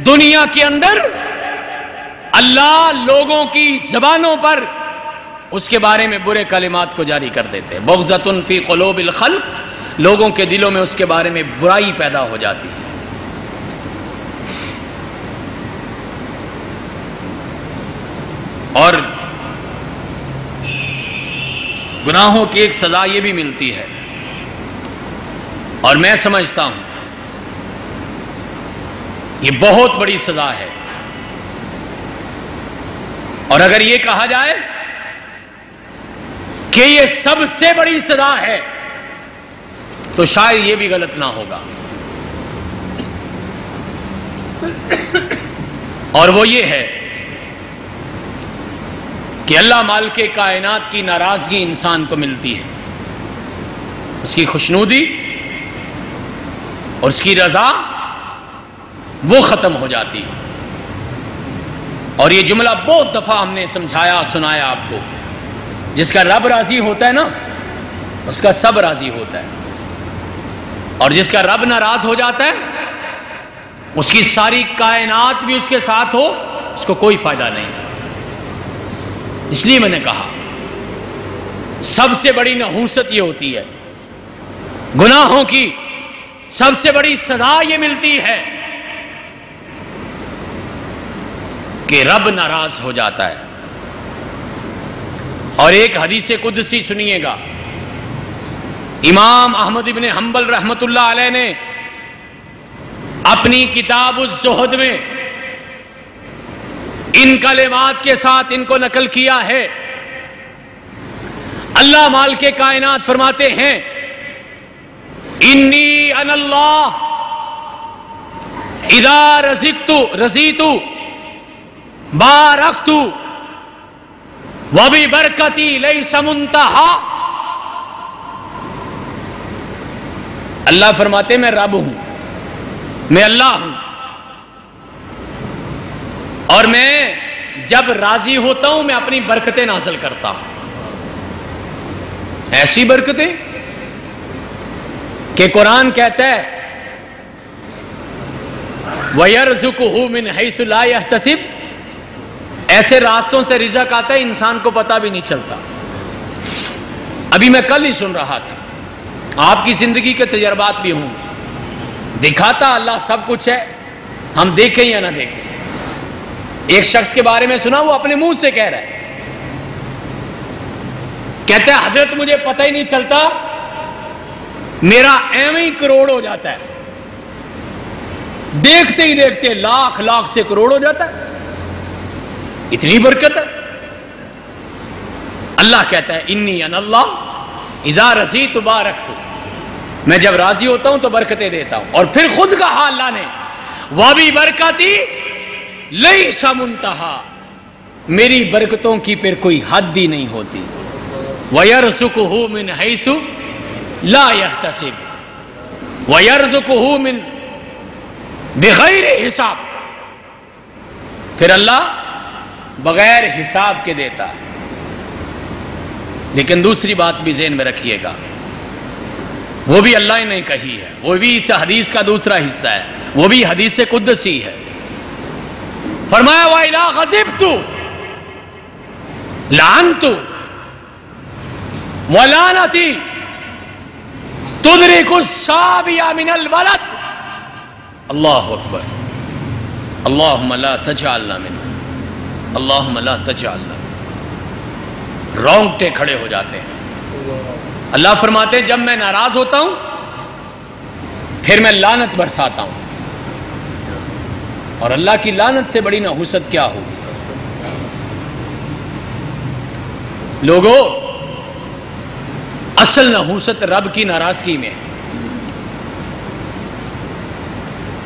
دنیا کے اندر اللہ لوگوں کی زبانوں پر اس کے بارے میں برے کلمات کو جاری کر دیتے، بغضۃ فی قلوب الخلق، لوگوں کے دلوں میں اس کے بارے میں برائی پیدا ہو جاتی ہے۔ اور گناہوں کی ایک سزا یہ بھی ملتی ہے، اور میں سمجھتا ہوں یہ بہت بڑی سزا ہے، اور اگر یہ کہا جائے کہ یہ سب سے بڑی سزا ہے تو شاید یہ بھی غلط نہ ہوگا، اور وہ یہ ہے کہ اللہ مالک کائنات کی ناراضگی انسان کو ملتی ہے، اس کی خوشنودی اور اس کی رضا وہ ختم ہو جاتی ہے۔ اور یہ جملہ بہت دفعہ ہم نے سمجھایا سنایا آپ کو، جس کا رب راضی ہوتا ہے نا اس کا سب راضی ہوتا ہے، اور جس کا رب ناراض ہو جاتا ہے اس کی ساری کائنات بھی اس کے ساتھ ہو اس کو کوئی فائدہ نہیں۔ اس لیے میں نے کہا سب سے بڑی نحوست یہ ہوتی ہے، گناہوں کی سب سے بڑی سزا یہ ملتی ہے کہ رب ناراض ہو جاتا ہے۔ اور ایک حدیث قدسی سنیے گا، امام احمد ابن حنبل رحمت اللہ علیہ نے اپنی کتاب الزہد میں ان کلمات کے ساتھ ان کو نقل کیا ہے۔ اللہ مالک کائنات فرماتے ہیں انی انا اللہ اذا رضیت بارکت وببرکتی لیس منتہا۔ اللہ فرماتے میں رب ہوں، میں اللہ ہوں، اور میں جب راضی ہوتا ہوں میں اپنی برکتیں نازل کرتا ہوں، ایسی برکتیں کہ قرآن کہتا ہے وَيَرْزُقُهُ مِنْ حَيْثُ لَا يَحْتَسِبُ، ایسے راستوں سے رزق آتا ہے انسان کو پتہ بھی نہیں چلتا۔ ابھی میں کل ہی سن رہا تھا، آپ کی زندگی کے تجربات بھی ہوں، دکھاتا اللہ سب کچھ ہے، ہم دیکھیں یا نہ دیکھیں۔ ایک شخص کے بارے میں سنا، وہ اپنے منہ سے کہہ رہا ہے، کہتا ہے حضرت مجھے پتہ ہی نہیں چلتا، میرا ایویں ہی کروڑ ہو جاتا ہے، دیکھتے ہی دیکھتے لاکھ لاکھ سے کروڑ ہو جاتا ہے، اتنی برکت ہے۔ اللہ کہتا ہے انی انا اللہ اذا رضیت بارکت، میں جب راضی ہوتا ہوں تو برکتیں دیتا ہوں۔ اور پھر خود کہا اللہ نے وَبِبَرْكَتِي لَيْسَ مُنْتَہَا، میری برکتوں کی پھر کوئی حد ہی نہیں ہوتی۔ وَيَرْزُقُهُ مِنْ حَيْثُ لَا يَحْتَسِبُ وَيَرْزُقُهُ مِنْ بِغَيْرِ حساب، پھر اللہ بغیر حساب کے دیتا ہے۔ لیکن دوسری بات بھی ذہن میں رکھیے گا، وہ بھی اللہ نے کہی ہے، وہ بھی اس حدیث کا دوسرا حصہ ہے، وہ بھی حدیث قدسی ہے۔ فرمایا وَإِذَا غَضِبْتُ لَعَنْتُ وَلَعْنَتِي تُدْرِكُ الصَّابِيَ مِنَ الْوَلَدِ۔ اللہ اکبر، اللہم لا تجعلنا منہم، اللہم لا تجعلنا منہم۔ رونگٹے کھڑے ہو جاتے ہیں۔ اللہ فرماتے ہیں جب میں ناراض ہوتا ہوں پھر میں لعنت برساتا ہوں، اور اللہ کی لعنت سے بڑی نحوست کیا ہوگی؟ لوگوں، اصل نحوست رب کی ناراضگی میں ہے۔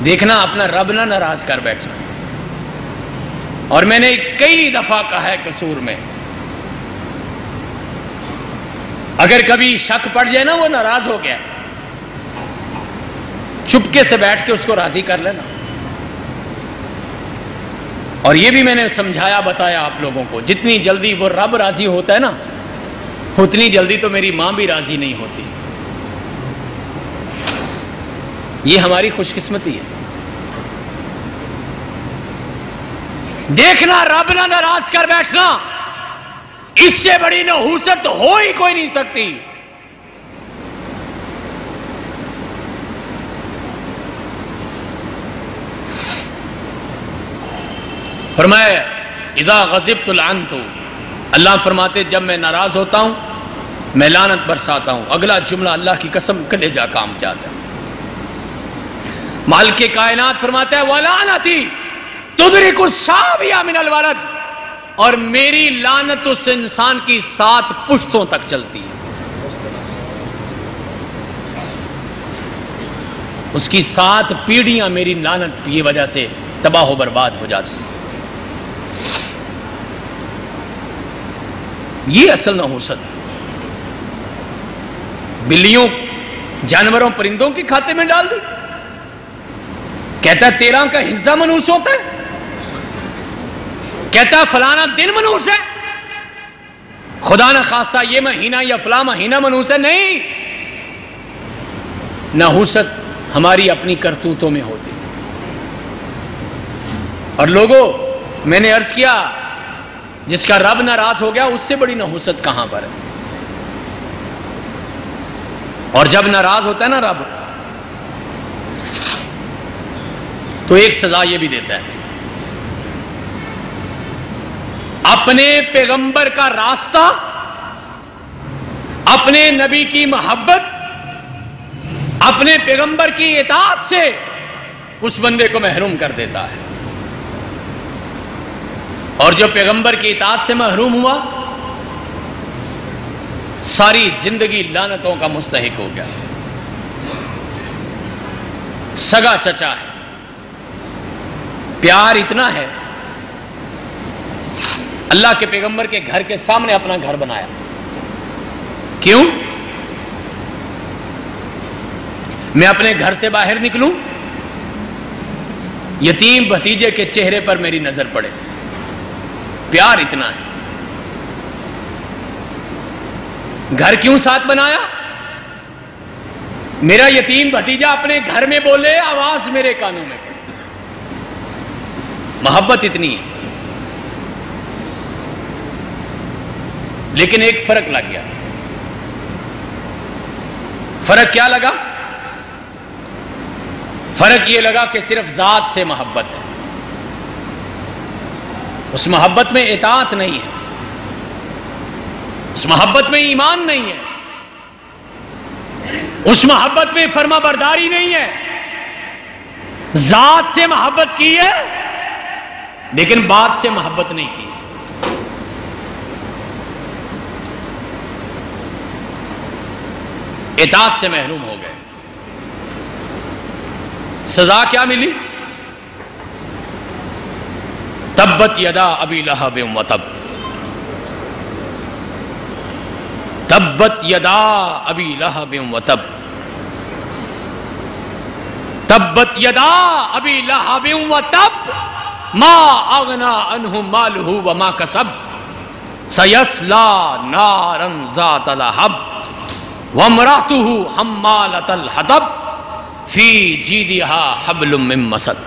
دیکھنا اپنا رب نہ ناراض کر بیٹھنا۔ اور میں نے کئی دفعہ کہا ہے قصور میں، اگر کبھی شک پڑ جائے نا وہ ناراض ہو گیا، چپکے سے بیٹھ کے اس کو راضی کر لینا۔ اور یہ بھی میں نے سمجھایا بتایا آپ لوگوں کو، جتنی جلدی وہ رب راضی ہوتا ہے نا اتنی جلدی تو میری ماں بھی راضی نہیں ہوتی۔ یہ ہماری خوش قسمتی ہے۔ دیکھنا رب نہ ناراض کر بیٹھنا، اس سے بڑی نحوست ہو ہی کوئی نہیں سکتی۔ فرمایا اذا غضبت لعنت، اللہ فرماتے جب میں ناراض ہوتا ہوں میں لعنت برساتا ہوں۔ اگلا جملہ اللہ کی قسم کلیجہ کام جاتا ہے۔ مالک کائنات فرماتا ہے وَلَعْنَتِي تُدْرِكُ الصَّابِيَ مِنَ الْوَلَدِ، اور میری لعنت اس انسان کی 7 پشتوں تک چلتی ہے، اس کی 7 پیڑھیاں میری لعنت کی وجہ سے تباہ و برباد ہو جاتی ہیں۔ یہ اصل نحوست ہے۔ بلیوں جانوروں پرندوں کے کھاتے میں ڈال دی، کہتا ہے 13 کا حصہ منحوس ہوتا ہے، کہتا ہے فلانا دن منحوس ہے، خدا نہ خاصہ یہ مہینہ یا فلاں مہینہ منحوس ہے۔ نہیں، نحوست ہماری اپنی کرتوتوں میں ہوتی۔ اور لوگوں، میں نے عرض کیا جس کا رب ناراض ہو گیا اس سے بڑی نحوست کہاں پر ہے؟ اور جب ناراض ہوتا ہے نا رب تو ایک سزا یہ بھی دیتا ہے، اپنے پیغمبر کا راستہ، اپنے نبی کی محبت، اپنے پیغمبر کی اطاعت سے اس بندے کو محروم کر دیتا ہے۔ اور جو پیغمبر کی اطاعت سے محروم ہوا ساری زندگی لعنتوں کا مستحق ہو گیا۔ سگا چچا ہے، پیار اتنا ہے، اللہ کے پیغمبر کے گھر کے سامنے اپنا گھر بنایا۔ کیوں؟ میں اپنے گھر سے باہر نکلوں یتیم بھتیجے کے چہرے پر میری نظر پڑے، پیار اتنا ہے۔ گھر کیوں ساتھ بنایا؟ میرا یتیم بھتیجا اپنے گھر میں بولے، آواز میرے کانوں میں پڑے، محبت اتنی ہے۔ لیکن ایک فرق لگ گیا۔ فرق کیا لگا؟ فرق یہ لگا کہ صرف ذات سے محبت ہے، اس محبت میں اطاعت نہیں ہے، اس محبت میں ایمان نہیں ہے، اس محبت میں فرما برداری نہیں ہے، ذات سے محبت کی ہے لیکن بات سے محبت نہیں کی. اطاعت سے محروم ہو گئے. سزا کیا ملی؟ تبت یدا ابی لہب وتب. تبت یدا ابی لہب وتب. تبت یدا ابی لہب وتب ما اغنا عنہ مالہ وما کسب سیصلی نارا ذات لہب وامرأتہ حمالۃ الحطب فی جیدہا حبل من مسد.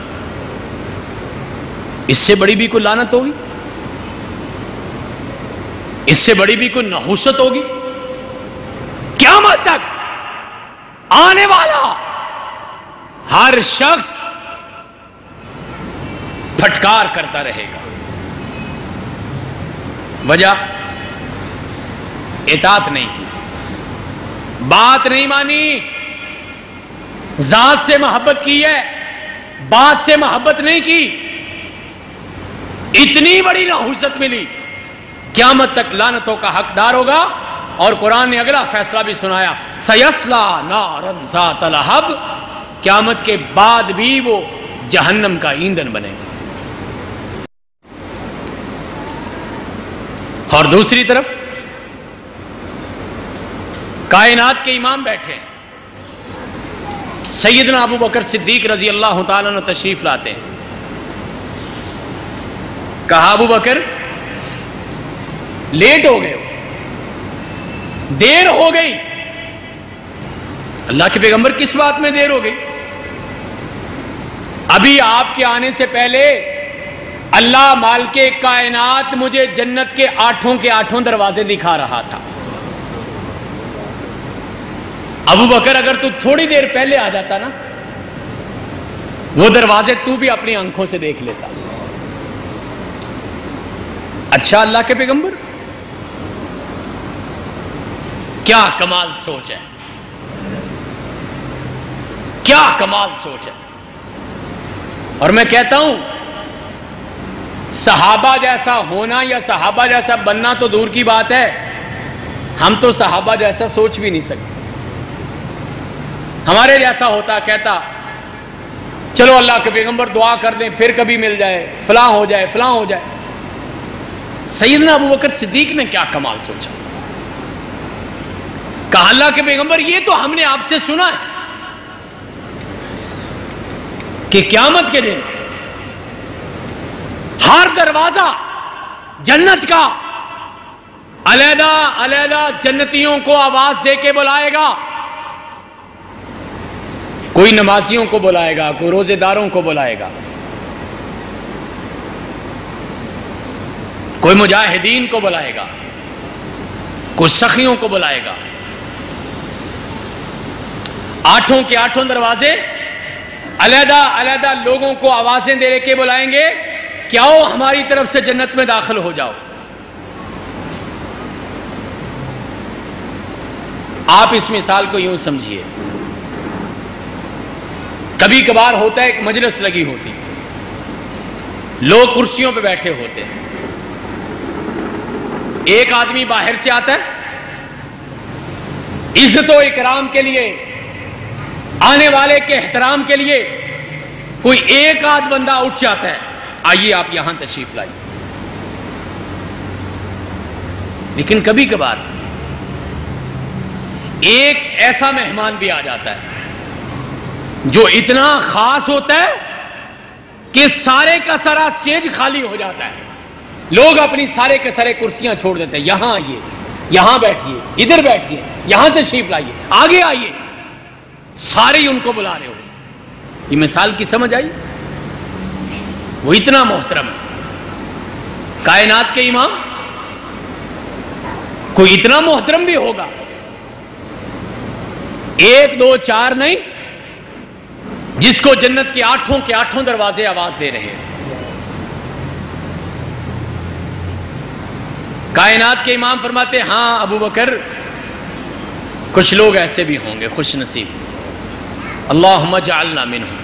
اس سے بڑی بھی کوئی لعنت ہوگی؟ اس سے بڑی بھی کوئی نحوست ہوگی؟ قیامت تک آنے والا ہر شخص پھٹکار کرتا رہے گا. وجہ اطاعت نہیں کی، بات نہیں مانی، ذات سے محبت کی ہے، بات سے محبت نہیں کی. اتنی بڑی نحوست ملی، قیامت تک لعنتوں کا حقدار ہوگا. اور قرآن نے اگلا فیصلہ بھی سنایا، سیصلی نارا ذات لہب. قیامت کے بعد بھی وہ جہنم کا ایندھن بنے گا. اور دوسری طرف کائنات کے امام بیٹھے ہیں، سیدنا ابو بکر صدیق رضی اللہ تعالیٰ عنہ تشریف لاتے ہیں. کہا ابو بکر لیٹ ہو گئے ہو، دیر ہو گئی. اللہ کے پیغمبر کس بات میں دیر ہو گئی؟ ابھی آپ کے آنے سے پہلے اللہ مالک کائنات مجھے جنت کے 8 دروازے دکھا رہا تھا. ابو بکر اگر تو تھوڑی دیر پہلے آ جاتا نا، وہ دروازے تو بھی اپنی آنکھوں سے دیکھ لیتا. اچھا اللہ کے پیغمبر، کیا کمال سوچ ہے، کیا کمال سوچ ہے. اور میں کہتا ہوں صحابہ جیسا ہونا یا صحابہ جیسا بننا تو دور کی بات ہے، ہم تو صحابہ جیسا سوچ بھی نہیں سکتے. ہمارے جیسا ہوتا کہتا چلو اللہ کے پیغمبر دعا کر دیں پھر کبھی مل جائے، فلاں ہو جائے فلاں ہو جائے. سیدنا ابو بکر صدیق نے کیا کمال سوچا. کہا اللہ کے پیغمبر یہ تو ہم نے آپ سے سنا ہے کہ قیامت کے دن ہر دروازہ جنت کا علیحدہ علیحدہ جنتیوں کو آواز دے کے بلائے گا. کوئی نمازیوں کو بلائے گا، کوئی روزے داروں کو بلائے گا، کوئی مجاہدین کو بلائے گا، کوئی سخیوں کو بلائے گا. 8 کے 8 دروازے علیحدہ علیحدہ لوگوں کو آوازیں دے کے بلائیں گے کہ آؤ ہماری طرف سے جنت میں داخل ہو جاؤ. آپ اس مثال کو یوں سمجھیے، کبھی کبھار ہوتا ہے ایک مجلس لگی ہوتی، لوگ کرسیوں پہ بیٹھے ہوتے ہیں، ایک آدمی باہر سے آتا ہے، عزت و اکرام کے لیے، آنے والے کے احترام کے لیے کوئی ایک آدھ بندہ اٹھ جاتا ہے، آئیے آپ یہاں تشریف لائیے. لیکن کبھی کبھار ایک ایسا مہمان بھی آ جاتا ہے جو اتنا خاص ہوتا ہے کہ سارے کا سارا سٹیج خالی ہو جاتا ہے. لوگ اپنی سارے کے سارے کرسیاں چھوڑ دیتے ہیں، یہاں آئیے، یہاں بیٹھیے، ادھر بیٹھیے، یہاں تشریف لائیے، آگے آئیے. سارے ہی ان کو بلا رہے ہو. یہ مثال کی سمجھ آئی؟ وہ اتنا محترم ہے کائنات کے امام. کوئی اتنا محترم بھی ہوگا؟ 1 2 4 نہیں، جس کو جنت کے 8 دروازے آواز دے رہے ہیں. کائنات کے امام فرماتے ہیں ہاں ابو بکر، کچھ لوگ ایسے بھی ہوں گے خوش نصیب، اللہم اجعلنا منہم.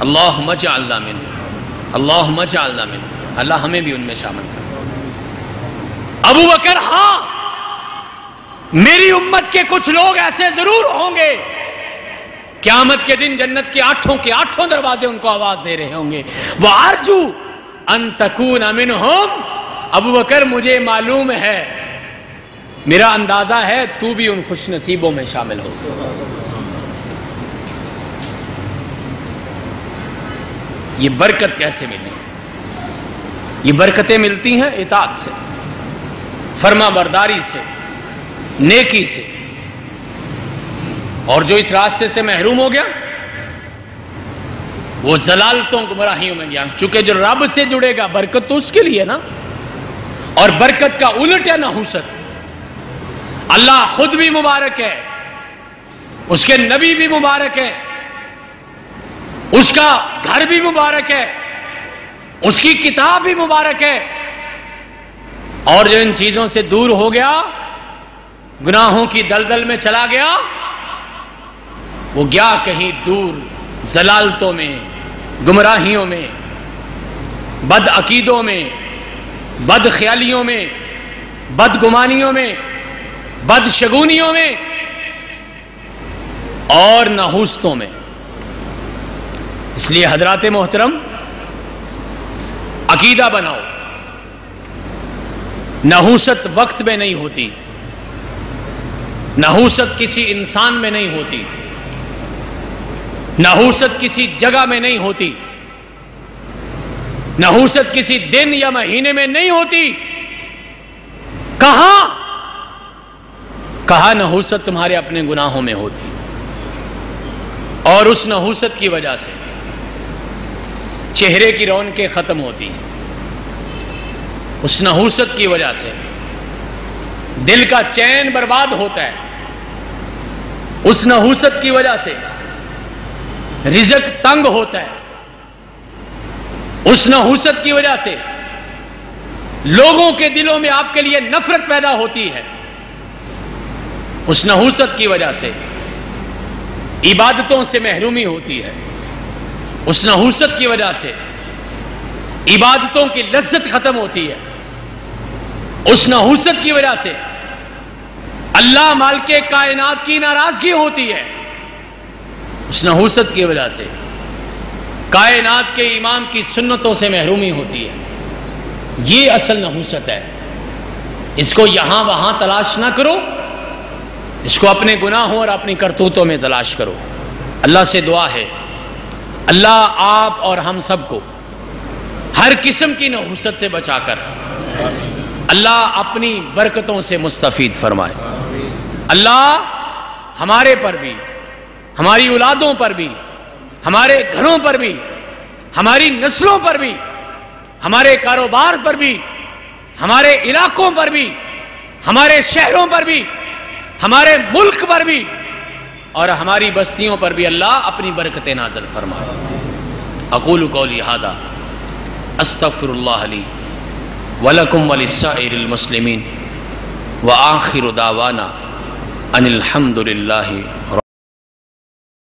اللہم اجعلنا منہم، اللہم اجعلنا منہم، اللہ ہمیں بھی ان میں شامل کر۔ ابو بکر ہاں، میری امت کے کچھ لوگ ایسے ضرور ہوں گے، قیامت کے دن جنت کے آٹھوں دروازے ان کو آواز دے رہے ہوں گے، وَأَرْجُو أَن تَكُونَ مِنْهُمْ۔ ابو بکر مجھے معلوم ہے، میرا اندازہ ہے تو بھی ان خوش نصیبوں میں شامل ہو۔ یہ برکت کیسے ملی؟ یہ برکتیں ملتی ہیں اطاعت سے، فرما برداری سے، نیکی سے۔ اور جو اس راستے سے محروم ہو گیا وہ ضلالتوں گمراہیوں میں گیا، چونکہ جو رب سے جڑے گا برکت تو اس کے لیے نا، اور برکت کا الٹ ہے نحوست۔ اللہ خود بھی مبارک ہے، اس کے نبی بھی مبارک ہے، اس کا گھر بھی مبارک ہے، اس کی کتاب بھی مبارک ہے، اور جو ان چیزوں سے دور ہو گیا، گناہوں کی دلدل میں چلا گیا، وہ گیا کہیں دور ضلالتوں میں، گمراہیوں میں، بد عقیدوں میں، بد خیالیوں میں، بد گمانیوں میں، بد شگونیوں میں اور نحوستوں میں۔ اس لیے حضرات محترم عقیدہ بناؤ، نحوست وقت میں نہیں ہوتی، نحوست کسی انسان میں نہیں ہوتی، نحوست کسی جگہ میں نہیں ہوتی، نحوست کسی دن یا مہینے میں نہیں ہوتی۔ کہاں نحوست تمہارے اپنے گناہوں میں ہوتی، اور اس نحوست کی وجہ سے چہرے کی رونقیں ختم ہوتی ہیں، اس نحوست کی وجہ سے دل کا چین برباد ہوتا ہے، اس نحوست کی وجہ سے رزق تنگ ہوتا ہے، اس نحوست کی وجہ سے لوگوں کے دلوں میں آپ کے لیے نفرت پیدا ہوتی ہے، اس نحوست کی وجہ سے عبادتوں سے محرومی ہوتی ہے، اس نحوست کی وجہ سے عبادتوں کی لذت ختم ہوتی ہے، اس نحوست کی وجہ سے اللہ مالک کائنات کی ناراضگی ہوتی ہے، اس نحوست کی وجہ سے کائنات کے امام کی سنتوں سے محرومی ہوتی ہے۔ یہ اصل نحوست ہے، اس کو یہاں وہاں تلاش نہ کرو، اس کو اپنے گناہوں اور اپنی کرتوتوں میں تلاش کرو۔ اللہ سے دعا ہے اللہ آپ اور ہم سب کو ہر قسم کی نحوست سے بچا کر اللہ اپنی برکتوں سے مستفید فرمائے۔ اللہ ہمارے پر بھی، ہماری اولادوں پر بھی، ہمارے گھروں پر بھی، ہماری نسلوں پر بھی، ہمارے کاروبار پر بھی، ہمارے علاقوں پر بھی، ہمارے شہروں پر بھی، ہمارے ملک پر بھی اور ہماری بستیوں پر بھی اللہ اپنی برکتیں نازل فرمائے۔ اقول قولی ھذا استغفر اللہ لی ولکم ولسائر المسلمین وآخر دعوانا ان الحمد للہ